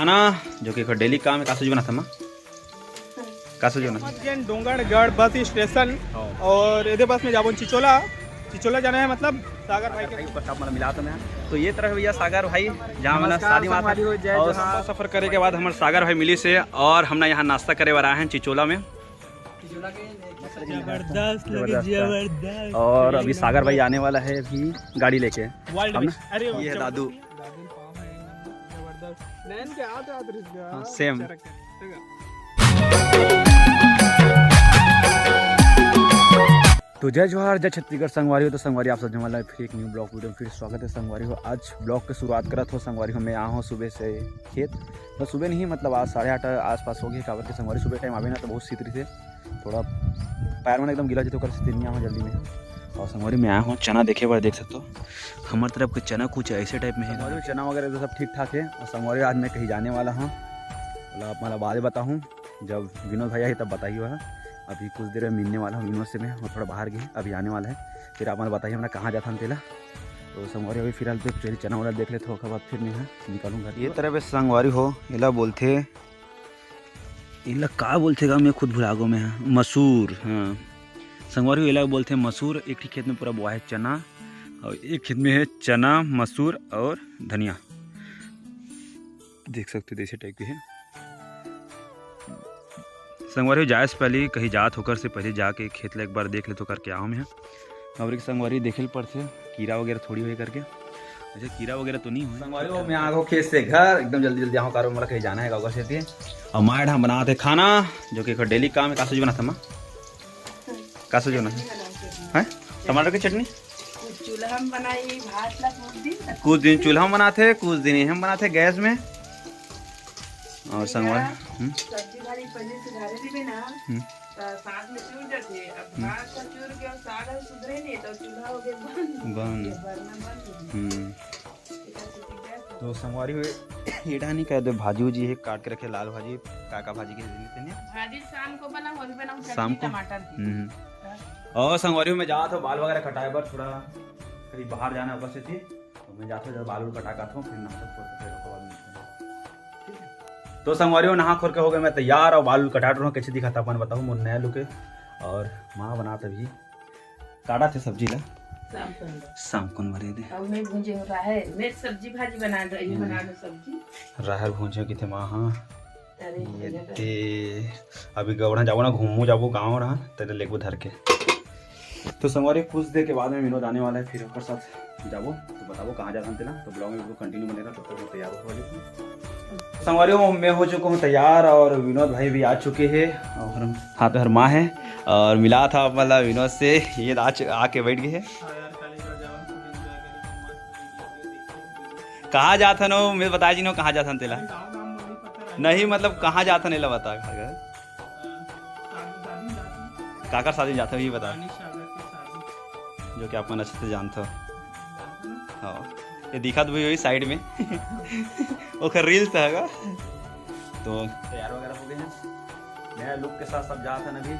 खाना जो कि डेली काम है। कासू बना था माँ कासू जो डोंगरगढ़ बस स्टेशन और ये बस में जाबो चिचोला जाना है, मतलब सागर भाई के मतलब मिला तो मैं। तो ये तरह भैया सागर भाई जहाँ मैंने शादी में और सफर करे के बाद हमारे सागर भाई मिली से और हमने यहाँ नाश्ता करे हुए आए हैं चिचोला में। जबरदस्त। और अभी सागर भाई आने वाला है अभी गाड़ी लेके। ये है दादू सेम। तो जय जोहार जय छत्तीसगढ़ संगवारी हो। तो संगवारी आप सब वाला फिर एक न्यू ब्लॉग वीडियो में फिर स्वागत है संगवारी हो। आज ब्लॉग की शुरुआत करा था संगवारी हो। मैं आया हूँ सुबह से खेत, तो सुबह नहीं मतलब आज 8:30 आसपास हो गई काबर के संगवारी। सुबह टाइम आवे ना तो बहुत सीतरी से थोड़ा पैर में एकदम गिला तो कर सीतरी नहीं आऊँ जल्दी में। और संगवारी में आया हूँ चना देखे बार देख सकते हो हमारे तरफ के चना कुछ ऐसे टाइप में है। चना वगैरह तो सब ठीक ठाक है। और संगवारी आज मैं कहीं जाने वाला हूँ, मतलब मैं बाद बताऊँ जब विनोद भैया ही तब बताइए वह। अभी कुछ देर में मिलने वाला हूँ विनोद से मैं, और थोड़ा बाहर गए अभी आने वाला है। फिर आप बताइए हमारा कहाँ जाता हम तेला। तो संगवारी अभी फिलहाल तो चलिए चना वाला देख लेते हो, बाद फिर नहीं है निकालूंगा। ये तरह पे संगवारी हो इला बोलते इला का बोलते मैं खुद भुला गो में मसूर। हाँ संगवारी हो इला बोलते हैं मसूर। एक ही खेत में पूरा बोआ है चना और एक खेत में है चना मसूर और धनिया, देख सकते हो देसी टाइप की है। संगवारी जाए से पहले कहीं जात होकर से पहले जाके खेत ला एक बार देख ले तो करके आओ में। और संगवारी देखे ल पड़ते कीड़ा वगैरह थोड़ी हुई करके। अच्छा कीड़ा वगैरह तो नहीं हुई संगवारी हो। मैं आ गो खेत से घर एकदम जल्दी जल्दी आओ कारो मेरा कहीं जाना है गाँव से। और माँ ढा बनाते खाना जो कि डेली काम है। कासू बना था माँ कासू जो है टमाटर की चटनी। कुछ दिन चूल्हा में बनाते कुछ दिन हम बनाते गैस में। और संगवारी तो संगवारी हुए एडा नहीं कहते भाजी उजी है काट के रखे लाल भाजी काका भाजी के भाजी शाम को बनाऊं शाम को टमाटर। और संगवारी में जा तो बाल वगैरह कटाए पर थोड़ा कहीं बाहर जाना होगा से थी तो मैं जाता जब बाल उल कटा था फिर नाश्ता। तो संगवारी नहा खोर के हो गए मैं तैयार और बाल कटा रहा हूँ। कैसे दिखाता अपन बताऊँ मोर नया लुक है। और माँ बनाते भी काटा थे सब्जी ला शाम को मरे दे सब्जी भाजी बना दो सब्जी राहर भूंजे की थे माँ। हाँ ये दे अभी गौड़ा जाओ ना घूमू जाबो गाँव रहा तेरे लेगो धर के। तो संगवारी कुछ देर के बाद में विनोद आने वाला है फिर उसके साथ जाबो तो बताओ कहाँ जाता हम तेना। तो ब्लॉग में कंटिन्यू बनेगा तब तक मैं तैयार हो। संगवारी मैं हो चुका हूँ तैयार और विनोद भाई भी आ चुके हैं और हाँ पे हर माँ है और मिला था मतलब विनोद से ये आके बैठ गए हैं। कहाँ जाता नो मैं बता जी नो कहाँ जाता तेला नहीं मतलब कहाँ जाता नहीं ला बता काकर शादी जाता ये बता जो कि आप मन अच्छे से जानते हो। हाँ ये दिखा तो वही साइड में ओखर रील्स है। तो तैयार वगैरह हो गए हैं नया लुक के साथ सब जाता है। अभी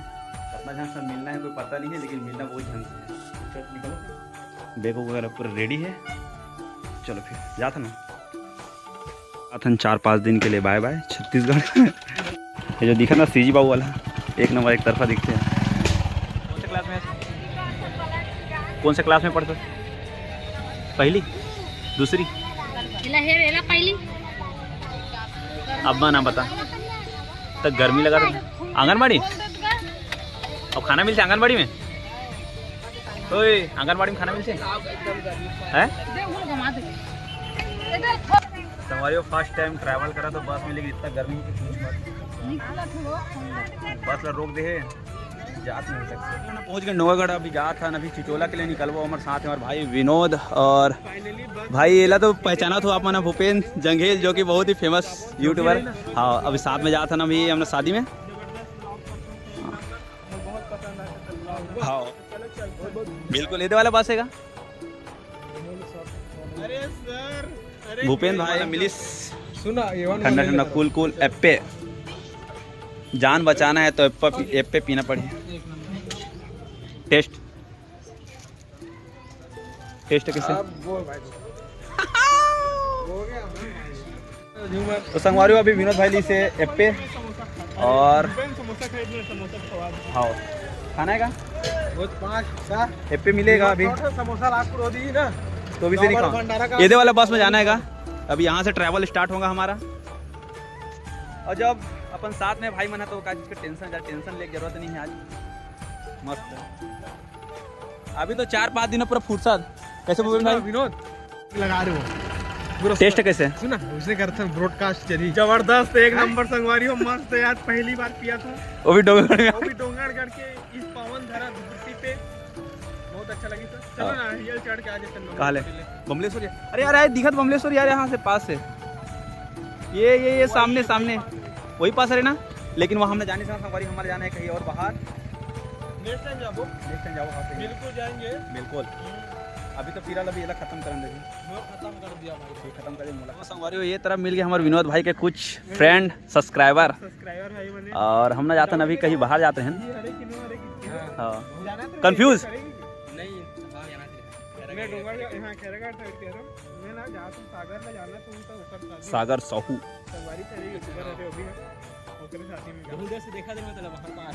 कितना जन सब मिलना है कोई पता नहीं है लेकिन मिलना बहुत ढंग से है। निकलो बैग वगैरह पूरा रेडी है। चलो फिर जाता ना अथन 4-5 दिन के लिए बाय बाय छत्तीसगढ़। ये जो दिखा ना सीजी बाबू वाला एक नंबर एक तरफा दिखते हैं। कौन से क्लास में पढ़ते पहली दूसरी पहली अब ना बता तक गर्मी लगा था आंगनबाड़ी। अब खाना मिलते आंगनबाड़ी में तो आंगनबाड़ी में खाना मिलते हैं। हमारे फर्स्ट टाइम ट्रैवल करा तो बस में लेकिन इतना गर्मी बस ला रोक दे जात नहीं सकते। पहुँच गए नौगढ़ अभी जा था अभी चिचोला के लिए निकलवा हमारे साथ हमारे भाई विनोद और भाई एला तो पहचाना था आप मना भूपेंद्र जंघेल जो कि बहुत ही फेमस यूट्यूबर। हाँ अभी साथ में जाता ना अभी हमने शादी में। हाँ बिल्कुल इधर वाला बस है भूपेंद्र भाई मिली ठंडा ठंडा कूल कूल एप्पे जान बचाना है तो एप्पे पीना पड़ेगा। टेस्ट कैसे तो संगवारी अभी विनोद भाई ली से एप्पे और समोसा खरीदने समोसा खवा दो। हाँ खाना है का रोज 5 का एप्पे मिलेगा अभी समोसा लाख करो दी ना तो अभी से नहीं खाओ। ये दे वाला बस में जाना है का। अभी यहाँ से ट्रैवल स्टार्ट होगा हमारा और जब अपन साथ में भाई मन है तो का चीज़ का टेंशन लेके जरूरत नहीं है। आज मस्त अभी तो 4-5 दिनों पूरा फुर्सत। कैसे भूपेन भाई विनोद लगा रहे हो टेस्ट कैसे सुना उसने करता ब्रॉडकास्ट चली जबरदस्त एक नंबर संगवारी हो मस्त है यार। पहली बार पिया था वो भी डोंगरगढ़ में वो भी डोंगरगढ़ के इस पावन धरा धरती पे। बहुत अच्छा लगी सर। चलो ना हिल चढ़ के आगे चलो। कहाँ ले बमलेश्वर अरे यार आए दिखत बमलेश्वर यार यहाँ से पास से ये सामने सामने वही पास है ना। लेकिन वहाँ हमने जाने से संगवारी हमारे जाना है कहीं और बाहर। नेक्स्ट टाइम जाओ बिल्कुल जाएंगे बिल्कुल। अभी तो फिलहाल अभी ये खत्म कर देंगे खत्म कर दिया भाई खत्म कर देंगे। संगवारी ये तरह मिल गया हमारे विनोद भाई के कुछ फ्रेंड सब्सक्राइबर सब्सक्राइबर भाई बने और हम ना जाते हैं अभी कहीं बाहर जाते हैं। अरे किनो अरे किनो हाँ कंफ्यूज नहीं मैं डोंगरगढ़ यहाँ खैरागढ़ साइड कह रहा हूँ। मैं ना जहाँ तुम सागर में जाना तुम तो ऊपर सागर साहू संगवारी चलेगी सुबह रहते अभी ओकरे साथी में बहुत देर से देखा था मैं बाहर पास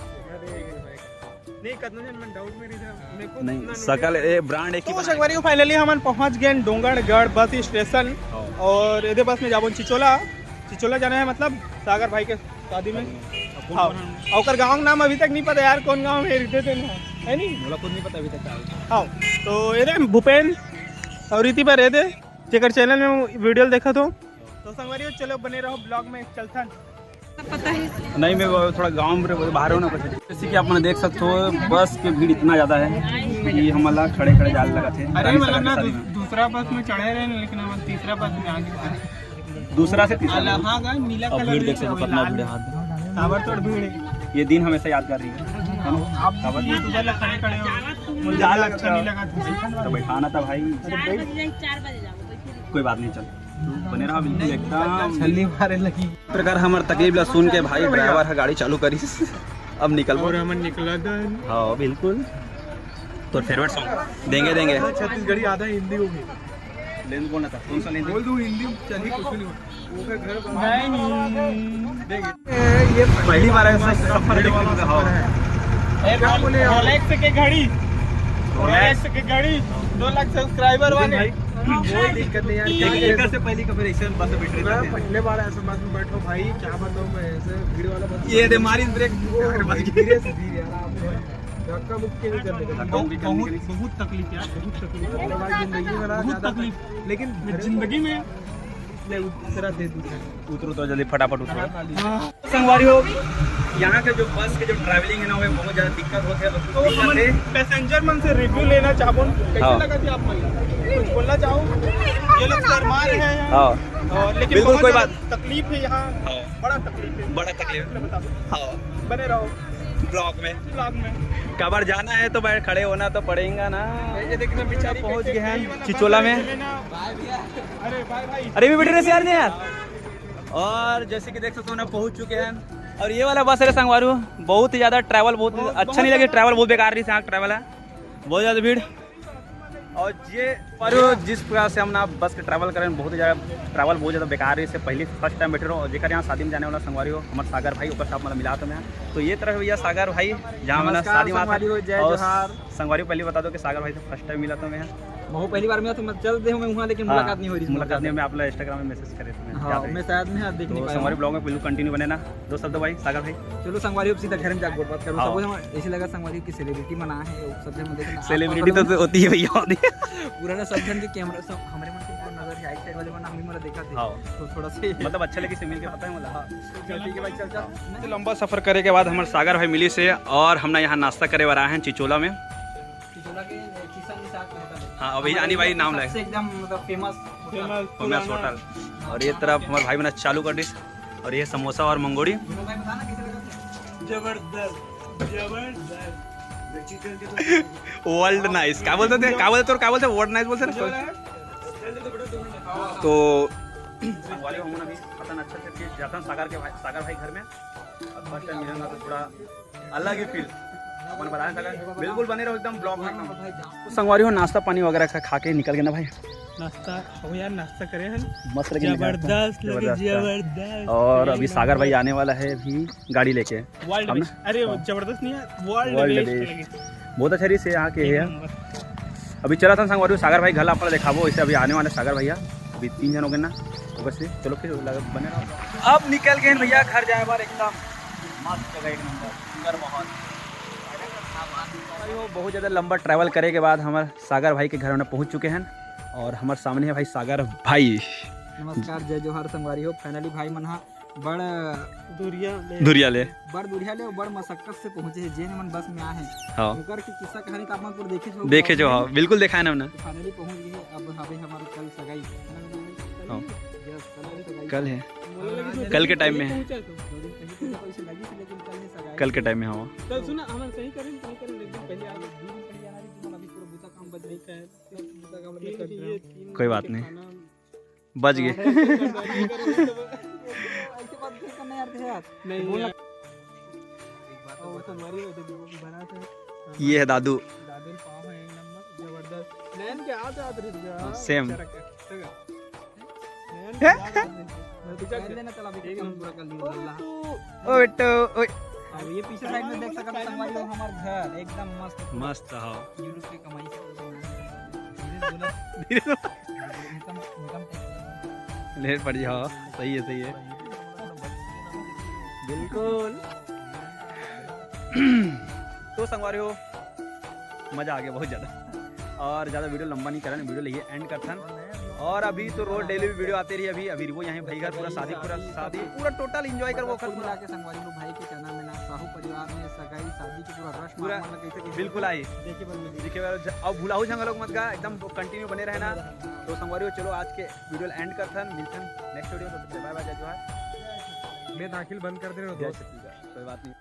नहीं कतना जन मैं डाउट में रही था मेरे को नहीं सकल ए ब्रांड एक ही तो संगवारी को फाइनली हम पहुंच गए डोंगरगढ़ बस स्टेशन और ये बस में जाबो चिचोला जाना है मतलब सागर भाई के शादी में। हाँ और गाँव का नाम अभी तक नहीं पता यार कौन गाँव है रहते थे है नहीं मुझे खुद नहीं पता अभी तक। हाँ तो ये भूपेन और रीति पर रहते जेकर चैनल में वीडियो देखा तो संगवारी चलो बने रहो ब्लॉग में चलता नहीं मैं थोड़ा गांव में बाहर हूँ ना कुछ जैसे कि आप मैंने देख सकते हो बस के भीड़ इतना ज़्यादा है कि हम अल्लाह खड़े जाल लगा थे। अरे मतलब ना दूसरा बस में चढ़े रहे लेकिन हम तीसरा बस में आगे दूसरा से तीसरा हाँ गा नीला और कलर भीड़ देख सकते हो कितना भीड़ है हाथ ताबड़तोड़ भीड़ है। ये दिन हमेशा याद कर रही है आप यूट्यूबर खड़े हो मुझे जाल अच्छा नहीं लगा था तो बैठाना था भाई 4 बजे जाओ कोई बात नहीं चल बने रहा बिल्कुल एकदम छल्ली मारे लगी। इस प्रकार हमारे तकलीफ ला सुन के भाई ड्राइवर है गाड़ी चालू करी अब निकल और हम निकला हाँ बिल्कुल तो फेवरेट सॉन्ग देंगे छत्तीसगढ़ी आधा हिंदी होगी लेंस बोलना था कौन सा लेंस बोल दूं हिंदी चली कुछ नहीं वो फिर घर ये पहली बार ऐसा सफर देखने को हाँ रोलेक्स के घड़ी रोलेक्स के घड़ी 2 लाख सब्सक्राइबर वाले कोई दिक्कत नहीं यार एक से पहली कभी ऐसे बस में बैठ रहे थे पहले बार ऐसे बस में बैठो भाई क्या बताऊं मैं ऐसे भीड़ वाला बस ये दे मारी ब्रेक धीरे से धीरे यार आप धक्का मुक्की नहीं करने का बहुत तकलीफ यार बहुत तकलीफ भाई जिंदगी में ना बहुत ज्यादा तकलीफ लेकिन जिंदगी में तरह दे उतरो तो जल्दी फटाफट उतरो संगवारी हो यहाँ के जो बस के जो ट्रैवलिंग है ना वो बहुत ज़्यादा दिक्कत होती है तो हम पैसेंजर मन से रिव्यू लेना चाहो कैसे लगा थी आप मन कुछ बोलना चाहो ये लोग शर्मा रहे हैं हाँ और लेकिन बिल्कुल बहुत कोई ज़्यादा बात तकलीफ है यहाँ हाँ बड़ा तकलीफ है बड़ा तकलीफ बता दो हाँ बने रहो ब्लॉक में ब्लॉग में कबर जाना है तो बैठ खड़े होना तो पड़ेगा ना। ये देखना बेचारी पहुँच गए हैं चिचोला में। अरे भाई भाई अरे भी बैठे रहे यार और जैसे कि देख सकते हो ना पहुँच चुके हैं और ये वाला बस है संगवारी बहुत ही ज़्यादा ट्रैवल बहुत अच्छा नहीं लगे ट्रैवल बहुत बेकार रही यहाँ ट्रैवल है बहुत ज़्यादा भीड़ और ये पर जिस प्रकार से हम ना बस के ट्रैवल करें बहुत ज़्यादा ट्रैवल बहुत ज़्यादा बेकार है। इससे पहले फर्स्ट टाइम बैठे रहो और जेकर यहाँ शादी में जाने वाला संगवारी हो हमारे सागर भाई ऊपर साहब मतलब मिला तो मैं तो ये तरह भैया सागर भाई जहाँ मैंने शादी में और संगवारी पहले बता दो कि सागर भाई से फर्स्ट टाइम मिला तो मैं बहुत पहली बार में तो मैं चल दे मैं वहां लेकिन मुलाकात नहीं हो रही मुलाकात नहीं मैं आप इंस्टाग्राम में मैसेज करे थे मैं शायद में देख नहीं पाया संगवारी ब्लॉग में बिल्कुल कंटिन्यू बने ना दो शब्द भाई सागर भाई चलो संगवारी अब सीधा घर में जाकर बात करो सब हम ऐसे लगा संगवारी की सेलिब्रिटी बना है सब जन देखना सेलिब्रिटी तो होती है भैया होती है पूरा ना सब जन के कैमरा सब हमारे मन के पूरा नजर राइट साइड वाले मन हम भी देखा थे तो थोड़ा सा मतलब अच्छा लगे से मिल के पता है मतलब चल ठीक है भाई चल लंबा सफर करे के बाद हमारे सागर भाई मिली से और हमने यहाँ नाश्ता करे हुए आए हैं चिचोला में चिचोला के किसान साथ में हाँ अभी जानी भाई नाम लगे एकदम मतलब फेमस होटल और ये तरफ हमारे भाई मैंने चालू कर दी और ये समोसा और मंगोड़ी वर्ल्ड नाइस क्या बोलते थे वर्ल्ड नाइस बोलते तो वाले हम अभी पता अच्छा से जाता हूँ सागर भाई घर में फर्स्ट टाइम मिलेंगे तो थोड़ा अलग ही फील अपन बताया था बिल्कुल बने रहो एकदम ब्लॉग में। भाई जाओ संगवारी हो नाश्ता पानी वगैरह का खा के निकल गए ना भाई, नाश्ता हो यार, नाश्ता करे हैं मस्त लगे जबरदस्त लगे, जबरदस्त। जबरदस्त। और अभी सागर भाई आने वाला है अभी गाड़ी लेके, वर्ल्ड हम ना? बेस्ट, अरे जबरदस्त नहीं है, वर्ल्ड वर्ल्ड बेस्ट बेस्ट। लगे। बहुत अच्छा से यहाँ के है। नंबर। अभी चला था संगवारी सागर भाई घर अपना दिखाबो, ऐसे अभी आने वाले सागर भैया, अभी 3 जन हो गए ना, तो बस चलो फिर बने रहो। अब निकल गए भैया घर जाए बार, एकदम मस्त जगह, एक नंबर सुंदर बहुत। भाई वो बहुत ज़्यादा लंबा ट्रैवल करे के बाद हमारे सागर भाई के घर में पहुँच चुके हैं, और हमारे सामने है भाई सागर भाई। नमस्कार, जय जोहार संगवारी हो। फाइनली भाई मन हा बड़ दूरिया धुरिया ले बड़ दुरिया ले और बड़ मशक्कत से पहुंचे हैं, जेन मन बस में आए हैं। हाँ ओकर की किस्सा कहानी का अपन पूरा देखे जो, हाँ बिल्कुल देखा है ना हमने। फाइनली पहुंच गए हैं। अब हवे हमारे कल सगाई, हाँ। यस कल सगाई, कल है, कल के टाइम में है। 2 दिन पहले तो पैसे लगी थी, लेकिन कल है सगाई। कल के टाइम में हाँ। कल सुना हमारे सही करें लेकिन पहले आ 2 दिन पहले आना थी, तो अभी पूरा बुता काम बज रही है, बुता काम नहीं कर रहा हूं। कोई बात नहीं, बच गए। ऐसे बात नहीं करना यार, थे यार नहीं बोलना। यार। और संगवारी होते भी वो भी बना थे। ये है दादू, दादर पाव है एक नंबर, जबरदस्त। नैन के आते आते रह गया सेम। कर लेना, चल अभी काम पूरा कर लियो अल्लाह। ओ बेटो ओए अब ये पीछे साइड में देख सकते हैं संगवारी हो, हमार घर एकदम मस्त मस्त हाँ। यूरोप की कमाई से लेट पड़ जा, हाँ सही है, सही है बिल्कुल। तो संगवारी हो मज़ा आ गया बहुत ज़्यादा, और ज़्यादा वीडियो लंबा नहीं करा, वीडियो लिए एंड करथन। और अभी तो रोज डेली भी वीडियो आते रही, अभी वो यहाँ भाई घर पूरा शादी पूरा टोटल एंजॉय कर वो कुल मिला के संगवारी हो भाई के कहना में ना साहू परिवार में सगाई शादी की पूरा रश पूरा मारना कैसे बिल्कुल आई देखिए। अब भुलाऊ जंगलों मत गा, एकदम कंटिन्यू बने रहना। तो संगवारी हो चलो आज के वीडियो एंड करथन, मिलथन नेक्स्ट वीडियो में। बाय बाय, जय जोहार। मैं दाखिल बंद कर दे रहा हूँ। कोई बात नहीं।